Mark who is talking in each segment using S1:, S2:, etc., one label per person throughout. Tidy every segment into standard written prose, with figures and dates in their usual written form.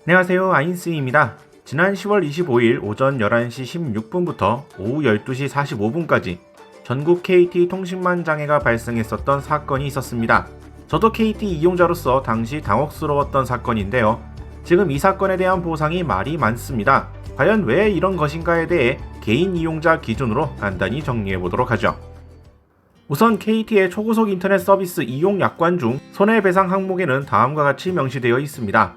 S1: 안녕하세요, 아인스입니다. 지난 10월 25일 오전 11시 16분부터 오후 12시 45분까지 전국 KT 통신망 장애가 발생했었던 사건이 있었습니다. 저도 KT 이용자로서 당시 당혹스러웠던 사건인데요. 지금 이 사건에 대한 보상이 말이 많습니다. 과연 왜 이런 것인가에 대해 개인 이용자 기준으로 간단히 정리해보도록 하죠. 우선 KT의 초고속 인터넷 서비스 이용 약관 중 손해배상 항목에는 다음과 같이 명시되어 있습니다.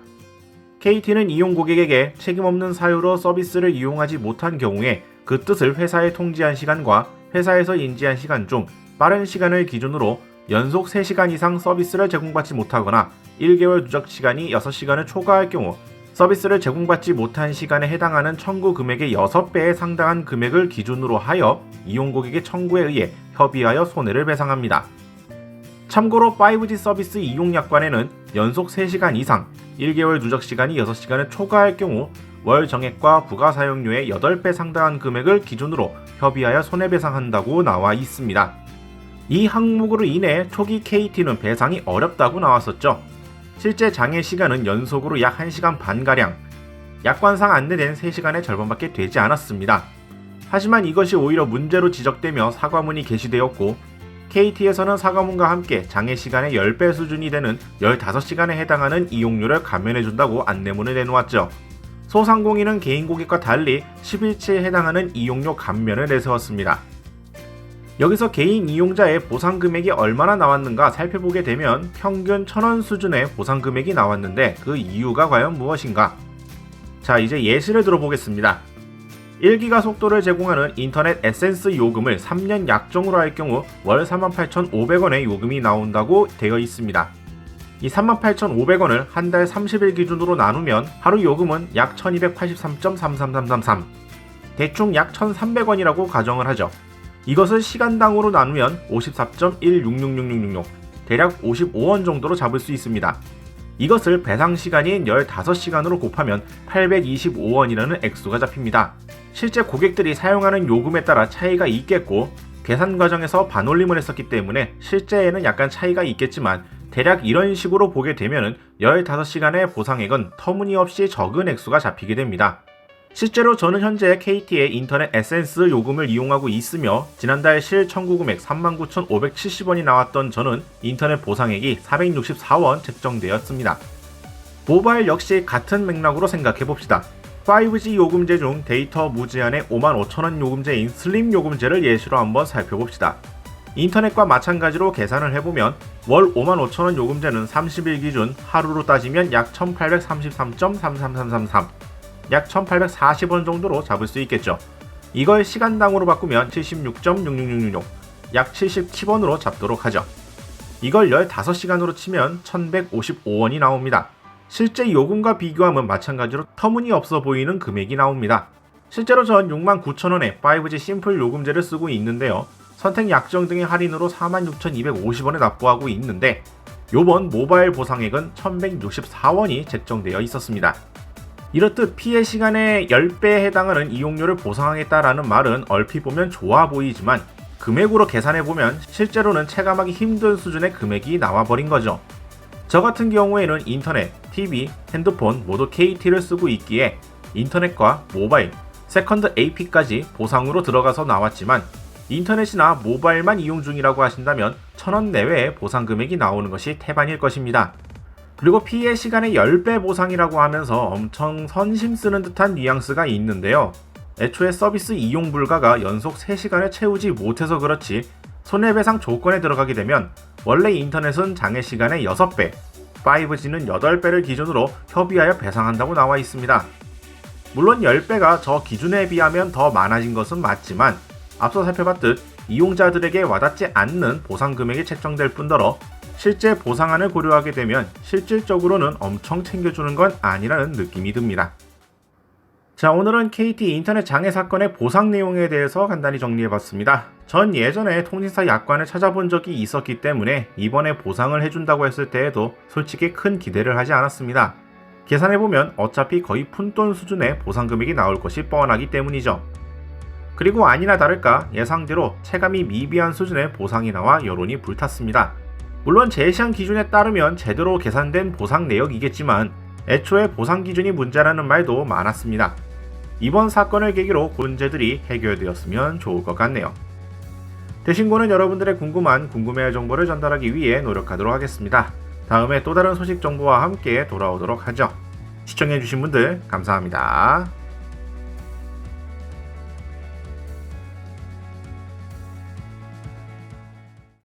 S1: KT는 이용 고객에게 책임없는 사유로 서비스를 이용하지 못한 경우에 그 뜻을 회사에 통지한 시간과 회사에서 인지한 시간 중 빠른 시간을 기준으로 연속 3시간 이상 서비스를 제공받지 못하거나 1개월 누적 시간이 6시간을 초과할 경우 서비스를 제공받지 못한 시간에 해당하는 청구 금액의 6배에 상당한 금액을 기준으로 하여 이용 고객의 청구에 의해 협의하여 손해를 배상합니다. 참고로 5G 서비스 이용 약관에는 연속 3시간 이상, 1개월 누적 시간이 6시간을 초과할 경우 월 정액과 부가 사용료의 8배 상당한 금액을 기준으로 협의하여 손해배상한다고 나와 있습니다. 이 항목으로 인해 초기 KT는 배상이 어렵다고 나왔었죠. 실제 장애 시간은 연속으로 약 1시간 반가량, 약관상 안내된 3시간의 절반밖에 되지 않았습니다. 하지만 이것이 오히려 문제로 지적되며 사과문이 게시되었고 KT에서는 사과문과 함께 장애 시간의 10배 수준이 되는 15시간에 해당하는 이용료를 감면해준다고 안내문을 내놓았죠. 소상공인은 개인 고객과 달리 10일치에 해당하는 이용료 감면을 내세웠습니다. 여기서 개인 이용자의 보상 금액이 얼마나 나왔는가 살펴보게 되면 평균 1,000원 수준의 보상 금액이 나왔는데 그 이유가 과연 무엇인가? 자, 이제 예시를 들어보겠습니다. 1기가 속도를 제공하는 인터넷 에센스 요금을 3년 약정으로 할 경우 월 48,500원의 요금이 나온다고 되어 있습니다. 이 38,500원을 한 달 30일 기준으로 나누면 하루 요금은 약 1283.33333, 대충 약 1,300원이라고 가정을 하죠. 이것을 시간당으로 나누면 54.1666666, 대략 55원 정도로 잡을 수 있습니다. 이것을 배상 시간인 15시간으로 곱하면 825원이라는 액수가 잡힙니다. 실제 고객들이 사용하는 요금에 따라 차이가 있겠고 계산 과정에서 반올림을 했었기 때문에 실제에는 약간 차이가 있겠지만 대략 이런 식으로 보게 되면 15시간의 보상액은 터무니없이 적은 액수가 잡히게 됩니다. 실제로 저는 현재 KT의 인터넷 에센스 요금을 이용하고 있으며 지난달 실 청구 금액 39,570원이 나왔던 저는 인터넷 보상액이 464원 책정되었습니다. 모바일 역시 같은 맥락으로 생각해봅시다. 5G 요금제 중 데이터 무제한의 55,000원 요금제인 슬림 요금제를 예시로 한번 살펴봅시다. 인터넷과 마찬가지로 계산을 해보면 월 55,000원 요금제는 30일 기준 하루로 따지면 약 1833.33333, 약 1840원 정도로 잡을 수 있겠죠. 이걸 시간당으로 바꾸면 76.66666, 약 77원으로 잡도록 하죠. 이걸 15시간으로 치면 1155원이 나옵니다. 실제 요금과 비교하면 마찬가지로 터무니없어 보이는 금액이 나옵니다. 실제로 전 69,000원에 5G 심플 요금제를 쓰고 있는데요. 선택 약정 등의 할인으로 46,250원에 납부하고 있는데 요번 모바일 보상액은 1,164원이 책정되어 있었습니다. 이렇듯 피해 시간의 10배에 해당하는 이용료를 보상하겠다라는 말은 얼핏 보면 좋아 보이지만 금액으로 계산해보면 실제로는 체감하기 힘든 수준의 금액이 나와버린 거죠. 저 같은 경우에는 인터넷, TV, 핸드폰 모두 KT를 쓰고 있기에 인터넷과 모바일, 세컨드 AP까지 보상으로 들어가서 나왔지만 인터넷이나 모바일만 이용 중이라고 하신다면 1,000원 내외의 보상 금액이 나오는 것이 태반일 것입니다. 그리고 피해 시간의 10배 보상이라고 하면서 엄청 선심 쓰는 듯한 뉘앙스가 있는데요. 애초에 서비스 이용 불가가 연속 3시간을 채우지 못해서 그렇지 손해배상 조건에 들어가게 되면 원래 인터넷은 장애 시간의 6배, 5G는 8배를 기준으로 협의하여 배상한다고 나와 있습니다. 물론 10배가 저 기준에 비하면 더 많아진 것은 맞지만 앞서 살펴봤듯 이용자들에게 와닿지 않는 보상 금액이 책정될 뿐더러 실제 보상안을 고려하게 되면 실질적으로는 엄청 챙겨주는 건 아니라는 느낌이 듭니다. 자, 오늘은 KT 인터넷 장애 사건의 보상 내용에 대해서 간단히 정리해봤습니다. 전 예전에 통신사 약관을 찾아본 적이 있었기 때문에 이번에 보상을 해준다고 했을 때에도 솔직히 큰 기대를 하지 않았습니다. 계산해보면 어차피 거의 푼돈 수준의 보상 금액이 나올 것이 뻔하기 때문이죠. 그리고 아니나 다를까 예상대로 체감이 미비한 수준의 보상이 나와 여론이 불탔습니다. 물론 제시한 기준에 따르면 제대로 계산된 보상 내역이겠지만 애초에 보상 기준이 문제라는 말도 많았습니다. 이번 사건을 계기로 문제들이 해결되었으면 좋을 것 같네요. 대신고는 여러분들의 궁금해할 정보를 전달하기 위해 노력하도록 하겠습니다. 다음에 또 다른 소식 정보와 함께 돌아오도록 하죠. 시청해주신 분들 감사합니다.